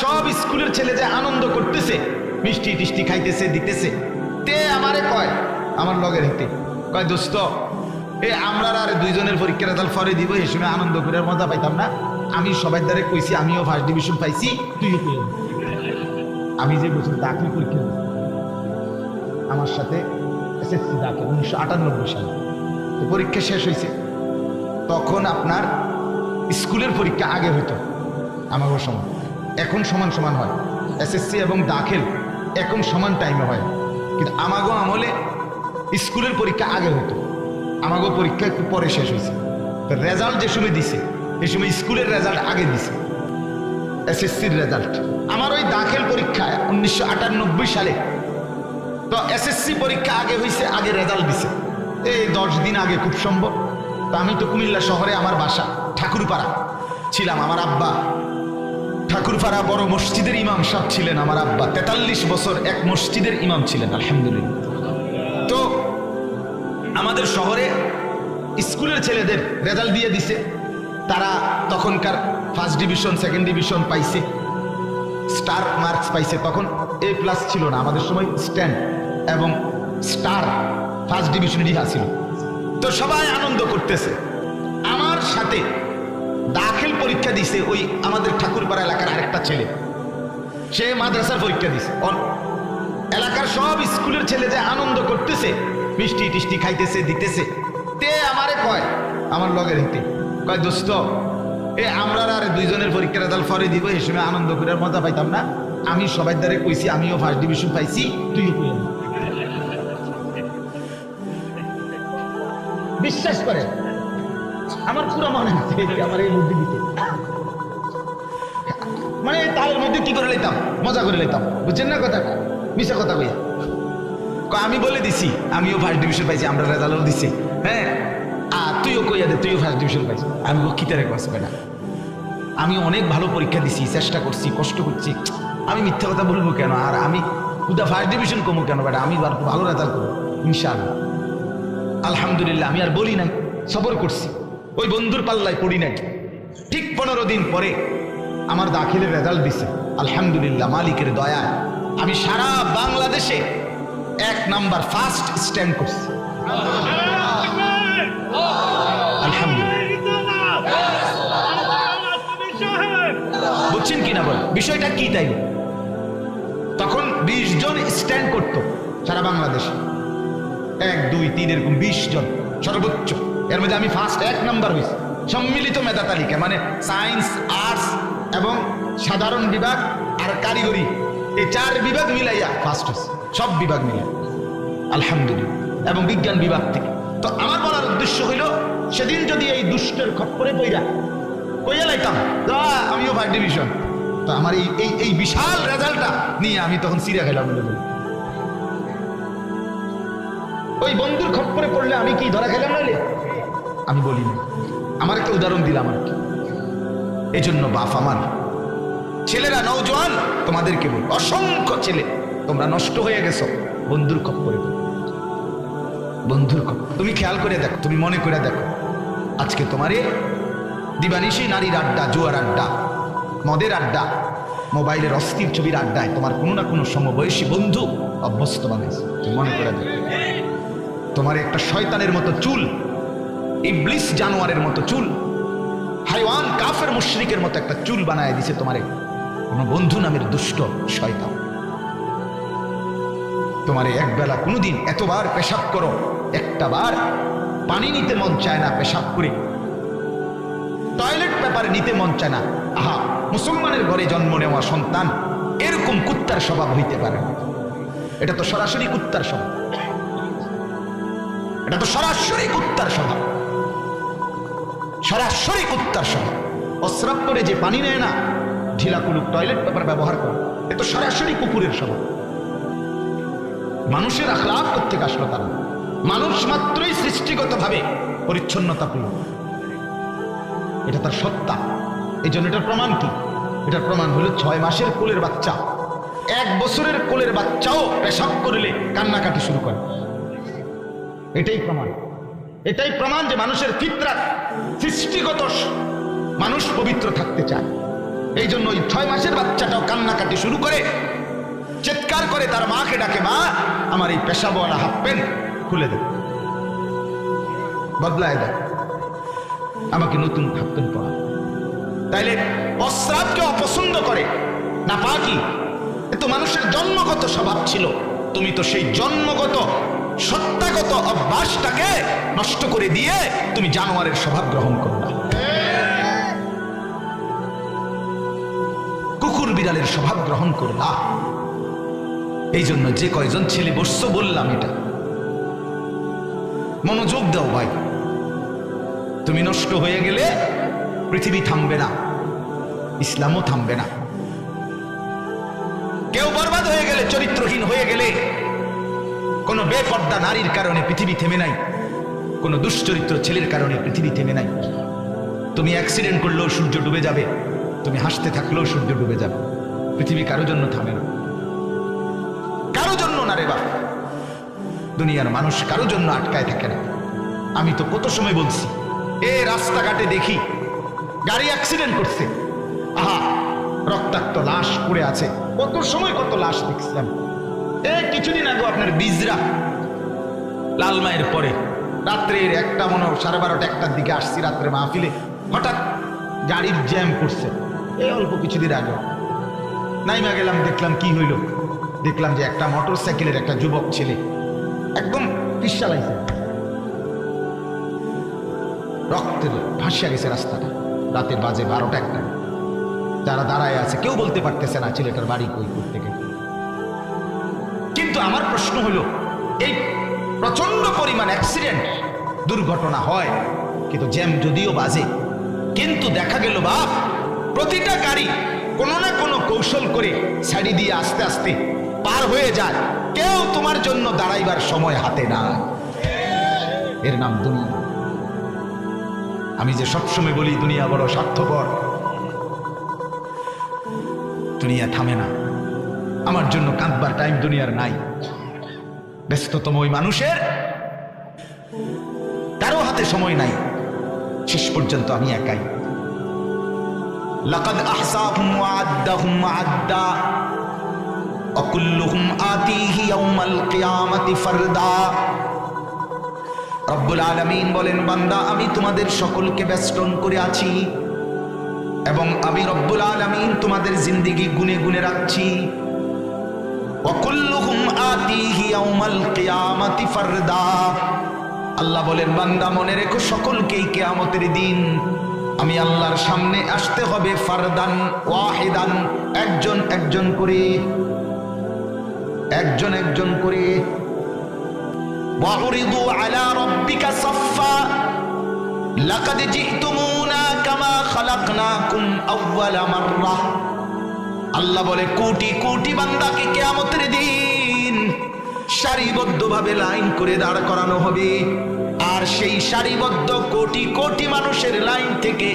সব স্কুলের ছেলে যে আনন্দ করতেছে, মিষ্টি টিষ্টি খাইতেছে দিতেছে, তে আমারে কয়, আমার লগের হিতে কয়, দোস্ত আমরা আর দুইজনের পরীক্ষার রেজাল্ট পরে দিব, এই সময় আনন্দ করে মজা পাইতাম না? আমি সবাই দ্বারে কইছি আমিও ফার্স্ট ডিভিশন পাইছি, তুইও পেয়ে। আমি যে বছর দাখিল পরীক্ষা দিই আমার সাথে এসএসসি দাখিল 1998 সালে, তো পরীক্ষা শেষ হয়েছে, তখন আপনার স্কুলের পরীক্ষা আগে হইতো আমারও সময়, এখন সমান সমান হয়, এসএসসি এবং দাখিল এখন সমান টাইমে হয়, কিন্তু আমাগো আমলে স্কুলের পরীক্ষা আগে হতো, আমাগো পরীক্ষা একটু পরে শেষ হয়েছে। তো রেজাল্ট যে সময় দিছে এই সময় স্কুলের রেজাল্ট আগে দিছে, এসএসসির রেজাল্ট। আমার ওই দাখিল পরীক্ষা 1998 সালে, তো এসএসসি পরীক্ষা আগে হয়েছে, আগে রেজাল্ট দিছে এই 10 দিন আগে খুব সম্ভব। তো আমি তো কুমিল্লা শহরে, আমার বাসা ঠাকুরপাড়া ছিলাম, আমার আব্বা ঠাকুরপাড়া বড় মসজিদের ইমাম সাহেব ছিলেন, আমার আব্বা 43 বছর এক মসজিদের ইমাম ছিলেন আলহামদুলিল্লাহ। তো আমাদের শহরে স্কুলের ছেলেদের রেজাল্ট দিয়ে দিছে, তারা তখনকার ফার্স্ট ডিভিশন সেকেন্ড ডিভিশন পাইছে, স্টার মার্কস পাইছে, তখন A+ ছিল না আমাদের সময়, স্ট্যান্ড এবং স্টার ফার্স্ট ডিভিশন লিখা ছিল। তো সবাই আনন্দ করতেছে, আমার সাথে দাখিল পরীক্ষা দিছে ওই আমাদের ঠাকুরপাড়া এলাকার আরেকটা ছেলে, সে মাদ্রাসার পরীক্ষা দিছে। এলাকার সব স্কুলের ছেলে যে আনন্দ করতেছে, মিষ্টি টিষ্টি খাইতেছে দিতেছে, তে আমারে কয়, আমার লগের হিতে কয়, দোস্ত আমরা আর দুইজনের পরীক্ষার রেজাল্ট পরে দিব, এই সময় আনন্দ করে মজা পাইতাম না? আমি সবাই দ্বারে কইছি আমিও ফার্স্ট ডিভিশন পাইছি, তুইও পেয়ে। বিশ্বাস করে আমার পুরো মনে আছে আমার এই বুদ্ধি দিতে, মানে তার মধ্যে কি করে লাইতাম, মজা করে লাইতাম, বুঝছেন না কথা, মিশা কথা কইয়া আমি বলে দিছি আমিও ফার্স্ট ডিভিশন পাইছি, আমরা রেজাল্টও দিছি, হ্যাঁ আর তুইও কইয়া দে তুইও ফার্স্ট ডিভিশন পাইছি। আমি কিতারে কস বেটা, আমি অনেক ভালো পরীক্ষা দিছি, চেষ্টা করছি, কষ্ট করছি, আমি মিথ্যা কথা বলবো কেন, আর আমি খুদা ফার্স্ট ডিভিশন কমো কেন বেটা, আমি ভালো রেজাল্ট করবো ইনশাআল্লাহ আলহামদুলিল্লাহ। আমি আর বলি নাই, সবর করছি, ওই বন্ধুর পাল্লায় পড়ি নাই। ঠিক 15 দিন পরে আমার দাখিলের রেজাল্ট দিছে আলহামদুলিল্লাহ, মালিকের দয়া আমি সারা বাংলাদেশে 1 নাম্বার ফার্স্ট স্ট্যান্ড করছি আলহামদুলিল্লাহ। বুঝছেন কিনা বল বিষয়টা কি? তাই তখন 20 জন স্ট্যান্ড করত সারা বাংলাদেশে, 1 2 3 এরকম 20 জন সর্বোচ্চ, এর মধ্যে আমি ফার্স্ট 1 নাম্বার হয়েছি সম্মিলিত মেধা তালিকা, মানে সায়েন্স আর্টস এবং সাধারণ বিভাগ আর কারিগরি, এই 4 বিভাগ মিলাইয়া ফার্স্ট হয়েছে, সব বিভাগ মিলে আলহামদুলিল্লাহ, এবং বিজ্ঞান বিভাগ থেকে। তো আমার বলার উদ্দেশ্য হইল, সেদিন যদি এই দুষ্টের খপ্পরে কইয়া লাইতাম আমিও ফার্স্ট ডিভিশন, তো আমার এই বিশাল রেজাল্টটা নিয়ে আমি তখন সিরিয়া খেলাম বলে বলি, ওই বন্ধুর খপ্পরে পড়লে আমি কি ধরা খেলাম নাইলে? আমি বলি না, আমার একটা উদাহরণ দিলাম আর কি। এই জন্য বাপ আমার, ছেলেরা নওজোয়ান তোমাদেরকে বল, অসংখ্য ছেলে তোমরা নষ্ট হয়ে গেছো বন্ধুর খপ্পরে। বন্ধুর খপ্পর তুমি খেয়াল করে দেখো, তুমি মনে করে দেখো, আজকে তোমারে দিবানিশি নারীর আড্ডা, জুয়ার আড্ডা, মদের আড্ডা, মোবাইলের অস্থির ছবির আড্ডায় তোমার কোনো না কোনো সমবয়সী বন্ধু অভ্যস্ত বানাইছে। তুমি মনে করে দেখো, তোমার একটা শয়তানের মতো চুল, ইবলিস জানোয়ারের মতো চুল, হাইওয়ান কাফের মুশরিকের মতো একটা চুল বানায় দিছে তোমারে কোনো বন্ধু নামের দুষ্ট শয়তান। তোমারে একবেলা কোনোদিন এতবার পেশাব করো, একটা বার পানি নিতে মন চায় না, পেশাব করে টয়লেট পেপার নিতে মন চায় না। আহা, মুসলমানের ঘরে জন্ম নেওয়া সন্তান এরকম কুত্তার স্বভাব হইতে পারে না। এটা তো সরাসরি কুত্তার স্বভাব, এটা তো সরাসরি কুত্তার স্বভাব, সরাসরি কুত্তার স্বভাব। প্রস্রাব করে যে পানি নেয় না, ঢিলা কুলুক টয়লেট পেপার ব্যবহার করে, এ তো সরাসরি কুকুরের স্বভাব। মানুষের আখলাক কোত্থেকে আসলো? তারা মানুষ মাত্রই সৃষ্টিগতভাবে পরিচ্ছন্নতাপূর্ণ, এটা তার সত্তা। এই জন্য এটার প্রমাণ কি? এটার প্রমাণ হলো 6 মাসের কোলের বাচ্চা, 1 বছরের কোলের বাচ্চাও পেশাব করলে কান্নাকাটি শুরু করে। এটাই প্রমাণ, এটাই প্রমাণ যে মানুষের ফিতরাত, সৃষ্টিগত মানুষ পবিত্র থাকতে চায়। এই জন্য ওই 6 মাসের বাচ্চাটাও কান্নাকাটি শুরু করে, চিৎকার করে তার মাকে ডাকে, মা আমার এই পেশাবওয়ালা হাফ প্যান্ট খুলে দে, বদলায় দেয়, আমাকে নতুন হাফ প্যান্ট পরা। তাইলে অস্ত্রাবকে অপছন্দ করে না পাকি, এ তো মানুষের জন্মগত স্বভাব ছিল। তুমি তো সেই জন্মগত সত্তাগত অভ্যাসটাকে নষ্ট করে দিয়ে তুমি জানোয়ারের স্বভাব গ্রহণ করলা, কুকুর বিড়ালের স্বভাব গ্রহণ করলা। এই জন্য যে কয়জন ছেলে বসছো বললাম, এটা মনোযোগ দাও ভাই। তুমি নষ্ট হয়ে গেলে পৃথিবী থামবে না, ইসলামও থামবে না। কেউ বরবাদ হয়ে গেলে, চরিত্রহীন হয়ে গেলে, কোন বেপর্দা নারীর কারণে পৃথিবী থেমে নাই, কোন দুশ্চরিত্র ছেলের কারণে পৃথিবী থেমে নাই। তুমি অ্যাক্সিডেন্ট করলেও সূর্য ডুবে যাবে, তুমি হাসতে থাকলেও সূর্য ডুবে যাবে। পৃথিবী কারো জন্য থামে না, কারো জন্য না রে বাপ। দুনিয়ার মানুষ কারো জন্য আটকায় থাকে না। আমি তো কত সময় বলছি, এ রাস্তাঘাটে দেখি গাড়ি অ্যাক্সিডেন্ট করছে, আহা রক্তাক্ত লাশ পড়ে আছে, কত সময় কত লাশ দেখছিলাম। কিছুদিন আগে আপনার বিজরা লালমায়ের পরে রাত্রের 1টা মনে 12:30 1টার দিকে আসছি রাত্রে মাহফিলে, হঠাৎ গাড়ির জ্যাম করছে। এই অল্প কিছুদিন আগে নাইমা গেলাম, দেখলাম কি হইল, দেখলাম যে একটা মোটর সাইকেলের একটা যুবক ছেলে একদম পিছালাইছে, রক্তের ভাসিয়া গেছে রাস্তাটা। রাতের বাজে 12টা 1টা, যারা দাঁড়ায় আছে কেউ বলতে পারতেছে না ছেলেটার বাড়ি কই থেকে। কিন্তু আমার প্রশ্ন হলো, এই প্রচন্ড পরিমাণ অ্যাক্সিডেন্ট দুর্ঘটনা হয়, কিন্তু জ্যাম যদিও বাজে, কিন্তু দেখা গেল বাপ প্রতিটা গাড়ি কোনো না কোনো কৌশল করে সাইডে দিয়ে আস্তে আস্তে পার হয়ে যায়। কেউ তোমার জন্য দাঁড়াইবার সময় হাতে না। এর নাম দুনিয়া। আমি যে সবসময় বলি দুনিয়া বড় স্বার্থপর, দুনিয়া থামে না। আমার জন্য কাঁদবার টাইম দুনিয়ার নাই। ব্যস্ততম ওই মানুষের কারো হাতে সময় নাই, শেষ পর্যন্ত আমি একাই। লাকাদ আহসাহুম ওয়া আদ্দাহুম আদ্দা ওয়া কুল্লুহুম আতিহি ইয়াউমাল কিয়ামাতি ফারদা। রব্বুল আলামিন বলেন, বান্দা আমি তোমাদের সকলকে বেষ্টন করে আছি এবং আমি রব্বুল আলামিন তোমাদের জিন্দেগি গুনে গুনে রাখছি। ওয়া কুল্লুহুম আতিহি ইয়াউমাল কিয়ামাতি ফারদা। আল্লাহ বলেন, বান্দা মনে রেখো সকলকেই কিয়ামতের দিন আমি আল্লাহর সামনে আসতে হবে, ফারদান ওয়াহিদান, একজন একজন করে, একজন একজন করে। ওয়াউরিদু আলা রাব্বিকা সাফফা লাকাদ জিতুমুনা কামা খালাকনাকুম আউওয়ালা মাররা। আল্লাহ বলে, কোটি কোটি বান্দাকে কিয়ামতের দিন সারিবদ্ধভাবে লাইন করে দাঁড় করানো হবে, আর সেই সারিবদ্ধ কোটি কোটি মানুষের লাইন থেকে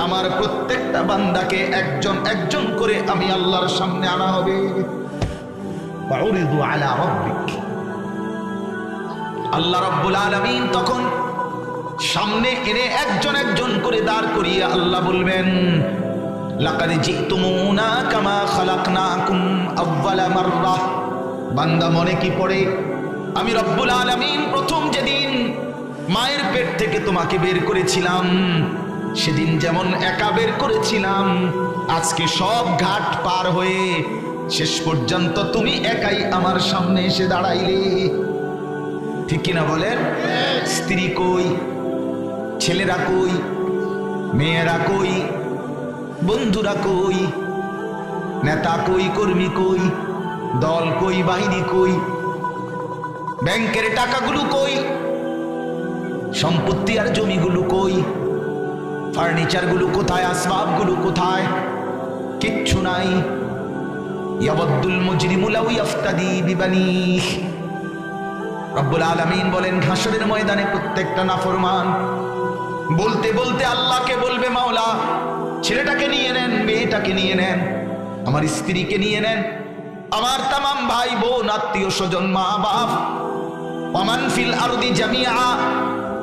আমার প্রত্যেকটা বান্দাকে একজন একজন করে আমি আল্লাহর সামনে আনা হবে। ওয়াউরিদু আলা রাব্বিক। আল্লাহ রাব্বুল আলামিন তখন সামনে এনে একজন একজন করে দাঁড় করিয়ে আল্লাহ বলবেন, লাকাদ জিতুমুনা কামা খালাকনাকুম আউওয়ালা মাররা। বান্দা মনে কি পড়ে, আমি রব্বুল আলামিন প্রথম যেদিন মায়ের পেট থেকে তোমাকে বের করেছিলাম, সেদিন যেমন একা বের করেছিলাম, আজকে সব ঘাট পার হয়ে শেষ পর্যন্ত তুমি একাই আমার সামনে এসে দাঁড়াইলে। ঠিক কিনা বলেন? স্ত্রী কই, ছেলেরা কই, মেয়েরা কই, বন্ধুরা কই, নেতা কই, কর্মী কই, দল কই, বাহিনী কই, ব্যাংকের টাকাগুলো কই, সম্পত্তি আর জমিগুলো কই, ফার্নিচারগুলো কোথায়, আসবাবগুলো কোথায়? কিচ্ছু নাই। ইয়াবদুল মুজরিমু লাউ ইফতাদি বিবানিহ। রব্বুল আলামিন বলেন, হাসরের ময়দানে প্রত্যেকটা নাফরমান বলতে বলতে আল্লাহকে বলবে, মাওলা ছেলেটাকে নিয়ে নেন, মেয়েটাকে নিয়ে নেন, আমার স্ত্রীকে নিয়ে নেন, আমার তামাম ভাই বোন আত্মীয় স্বজন মা বাপ, ওয়ামান ফিল আরদি জামিআ,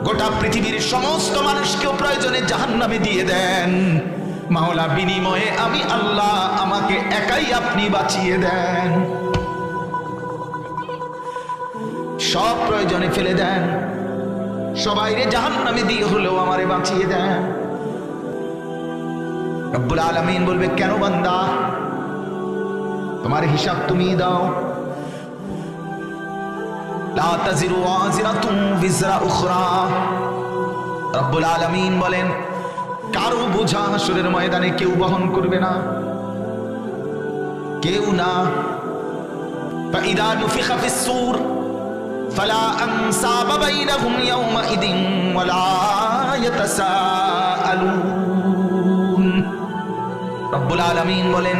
গোটা পৃথিবীর সমস্ত মানুষকেও প্রয়োজনে জাহান্নামে দিয়ে দেন। মাওলা বিনিময়ে আমি আল্লাহ আমাকে একাই আপনি বাঁচিয়ে দেন, সব প্রয়োজনে ফেলে দেন, সবাইরে জাহান্নামে দিয়ে হলেও আমারে বাঁচিয়ে দেন। রব্বুল আলামিন বলবে, কেন বান্দা, তোমার হিসাব তুমি দাও। লা তাজিরু ওয়াজিরাতুন বিজরা উখরা। রব্বুল আলামিন বলেন, কারো বোঝা হাসরের ময়দানে কেউ বহন করবে না, কেউ না। ফাইদা নুফিখা ফিস-সূর ফালা আনসাবা বাইনাহুম ইয়াওমাইদিন ওয়ালা ইয়াতাসাআলুন। রব্বুল আলামিন বলেন,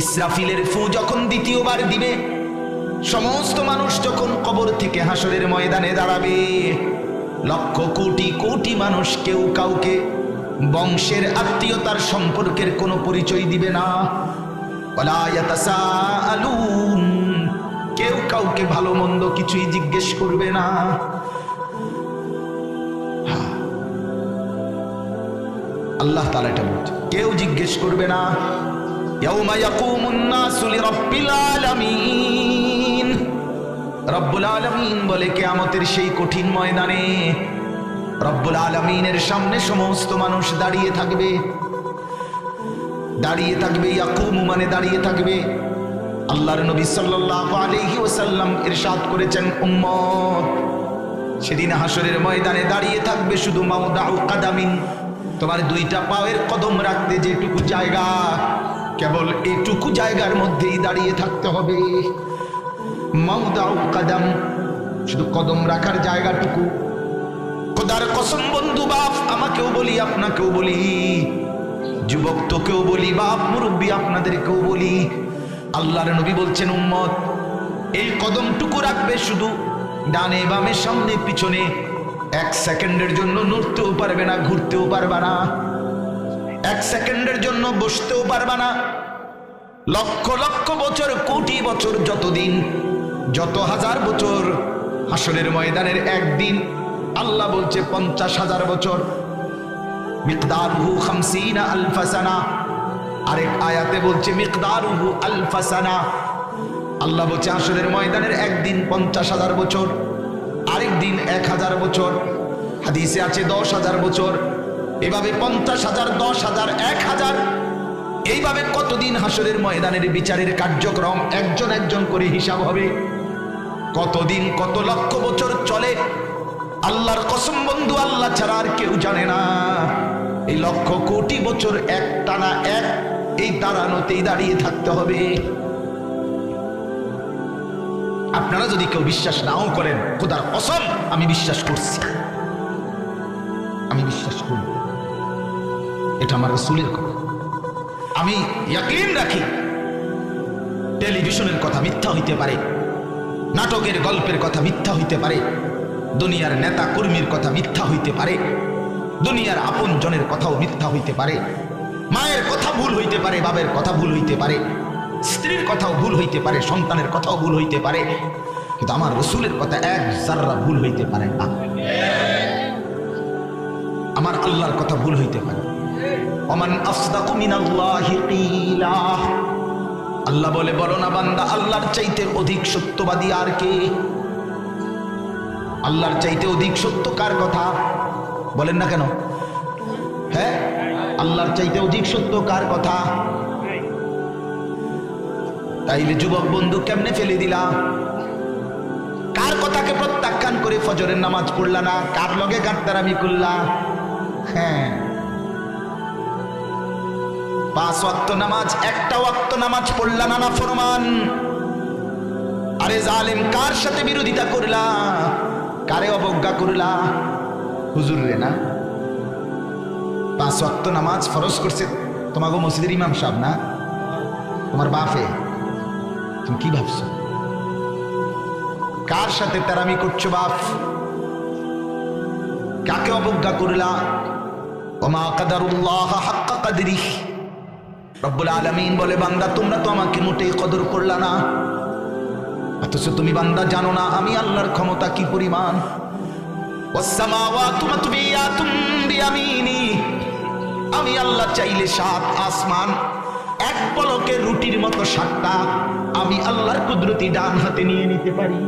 ইসরাফিলের ফু যখন দ্বিতীয়বার দিবে, সমস্ত মানুষ যখন কবর থেকে হাসরের ময়দানে দাঁড়াবে, লক্ষ কোটি কোটি মানুষ কেউ কাউকে বংশের আত্মীয়তার সম্পর্কের কোনো পরিচয় দিবে না। ওয়ালা ইয়াতাসাআলুন, কেউ কাউকে ভালো মন্দ কিছুই জিজ্ঞেস করবে না। আল্লাহ তাআলা এটা বলছে, কেউ জিজ্ঞেস করবে না। ইয়াউমা ইয়াকুমুন নাসু লিরাব্বিল আলামিন। রব্বুল আলামিন বলে, কিয়ামতের সেই কঠিন ময়দানে রব্বুল আলামিনের সামনে সমস্ত মানুষ দাঁড়িয়ে থাকবে। দাঁড়িয়ে থাকবে, ইয়াকুমু মানে দাঁড়িয়ে থাকবে। আল্লাহর নবী সাল্লাল্লাহু আলাইহি ওয়াসাল্লাম ইরশাদ করেছেন, উম্মত সেদিন হাসরের ময়দানে দাঁড়িয়ে থাকবে শুধু মাউদাউ কাদামিন, তোমার দুইটা পায়ের কদম রাখতে যেটুকু জায়গা, কেবল এইটুকু জায়গার মধ্যেই দাঁড়িয়ে থাকতে হবে। মাউদাউ কাদাম, শুধু কদম রাখার জায়গাটুকু। খোদার কসম বন্ধু, বাপ আমাকেও বলি, আপনাকেও বলি, যুবক তোকেও বলি, বাপ মুরব্বী আপনাদেরকেও বলি, আল্লাহর নবী বলছেন, উম্মত এই কদমটুকু রাখবে শুধু, ডানে বামে সামনে পিছনে, এক সেকেন্ডের জন্য নড়তেও পারবে না, ঘুরতেও পারবে না, এক সেকেন্ডের জন্য বসতেও পারবে না। লক্ষ লক্ষ বছর, কোটি বছর, যতদিন, যত হাজার বছর, হাসরের ময়দানের একদিন আল্লাহ বলছে 50,000 বছর। মিকদারুহু 50 আলফ সানা। আরেক আয়াতে বলছে মিকদারুহু আলফ সানা। আল্লাহ বলছে হাসরের ময়দানের একদিন 50,000 বছর, আরেক দিন 1000 বছর। হাদিসে আছে 10,000 বছর। এভাবে 50,000, 10,000, 1000, এইভাবে কতদিন হাসরের ময়দানের বিচারের কার্যক্রম একজন একজন করে হিসাব হবে। কতদিন, কত লক্ষ বছর চলে, আল্লাহর কসম বন্ধু, আল্লাহ ছাড়া আর কেউ জানে না। এই লক্ষ কোটি বছর এক টানা এক এই দাঁড়ানোতেই দাঁড়িয়ে থাকতে হবে। আপনারা যদি কেউ বিশ্বাস নাও করেন, খোদার কসম আমি বিশ্বাস করছি, আমি বিশ্বাস করি, এটা আমার রাসূলের কথা। আমি ইয়াকিন রাখি টেলিভিশনের কথা মিথ্যা হইতে পারে, নাটকের গল্পের কথা মিথ্যা হইতে পারে, দুনিয়ার নেতা কর্মীর কথা মিথ্যা হইতে পারে, দুনিয়ার আপন জনের কথাও মিথ্যা হইতে পারে, মায়ের কথা ভুল হইতে পারে, বাবার কথা ভুল হইতে পারে, স্ত্রীর কথাও ভুল হইতে পারে, সন্তানের কথাও ভুল হইতে পারে, কিন্তু আমার রাসূলের কথা এক যাররা ভুল হইতে পারে না। আমার আল্লাহর কথা ভুল হইতে পারে। ওমান আসদাকু মিনাল্লাহি কিলা। আল্লাহ বলে, বলো না বান্দা, আল্লাহর চাইতে অধিক সত্যবাদী আর কে? আল্লাহর চাইতে অধিক সত্য কার কথা বলেন না কেন? হ্যাঁ, আল্লাহর চাইতে অধিক সত্য কার কথা? তাইলে যুবক বন্ধু কেমনে ফেলে দিলা? কার কথাকে প্রত্যাখ্যান করে ফজরের নামাজ পড়লা না? কার লগে গাদ্দারামি করলা? হ্যাঁ, 5 ওয়াক্ত নামাজ, একটা ওয়াক্ত নামাজ পড়লা না, নাফরমান। আরে জালেম, কার সাথে বিরোধিতা করলা? কারে অবজ্ঞা করলা? হুজুর রে না। 5 ওয়াক্ত নামাজ ফরজ করছে তোমাকে মসজিদের ইমাম সাহেব না, তোমার বাপে। তুমি কি ভাবছো? কার সাথে তেরামি করছো বাপ? কাকে অবজ্ঞা করলা? ওমা কাদারুল্লাহ হাক্কা কাদরিহ। রব্বুল আলামিন বলে, বান্দা তোমরা তো আমাকে মোটেই কদর করলা না, অথচ তুমি বান্দা জানো না আমি আল্লাহর ক্ষমতা কি পরিমাণ। ওয়াস সামাওয়াতু মাতবিয়াতুম বিয়ামিনি। আমি আল্লাহ চাইলে 7 আসমান এক পলকে রুটির মতো 7টা আমি আল্লাহর কুদরতি ডান হাতে নিয়ে নিতে পারি।